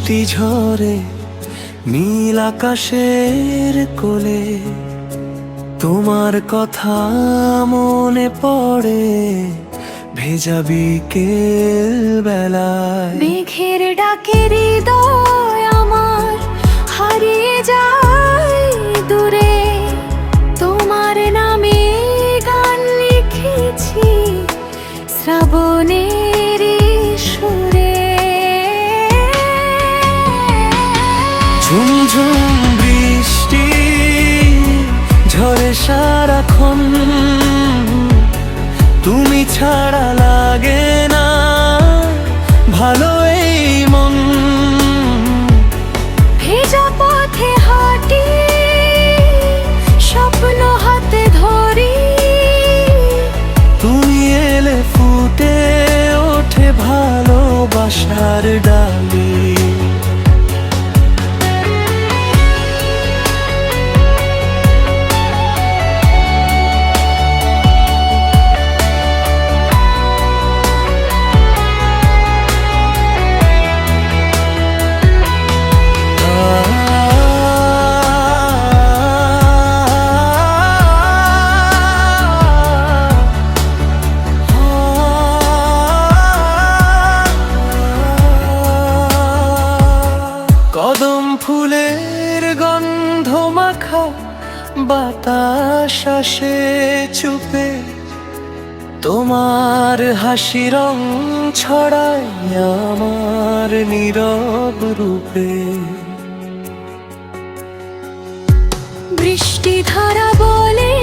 বৃষ্টি ঝরে নীল আকাশের কোলে, তোমার কথা মনে পড়ে ভেজা বিকেল বেলায়। মেঘের ডাকে হৃদয় আমার হারিয়ে যায় দূরে, তোমার নামে গান লিখেছি শ্রাবণের সুরে। ঝুমঝুম বৃষ্টি ঝরে সারাক্ষণ, তুমি ছাড়া লাগে না ভালো এই মন। ভেজা পথে হাঁটি স্বপ্ন হাতে ধরি, তুমি এলে ফুটে ওঠে ভালোবাসার ডালি। কদম ফুলের গন্ধ মাখা বাতাস আসে চুপে, তোমার হাসি রং ছড়ায় আমার নীরব রূপে। বৃষ্টি ধারা বলে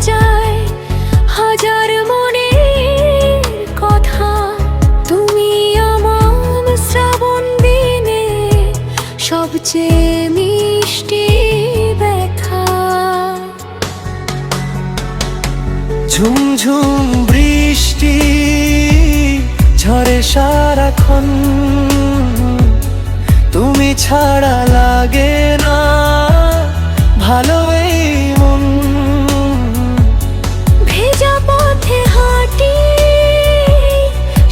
যায় হাজার মনের কথা, তুমি আমার শ্রাবণ দিনে সবচেয়ে মিষ্টি ব্যথা। ঝুমঝুম বৃষ্টি ঝরে সারাক্ষণ, তুমি ছাড়া লাগে না ভালো এই মন। ভেজা পথে হাঁটি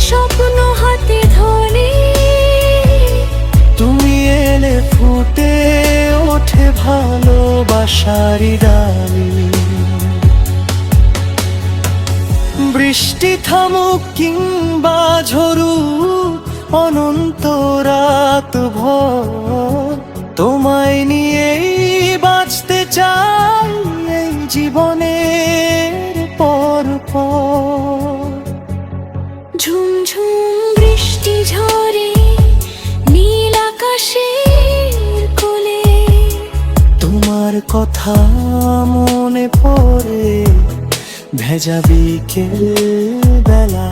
স্বপ্ন হাতে ধরি, তুমি এলে ফুটে ওঠে ভালোবাসারি ডালি। বৃষ্টি থামুক কিংবা ঝরুক অনন্ত রাত ভর, তোমায় নিয়েই বাঁচতে চাই এই জীবনের পর পর। ঝুমঝুম বৃষ্টি ঝরে নীল আকাশের কোলে, তোমার কথা মনে পড়ে ভেজা বিকেল বেলা।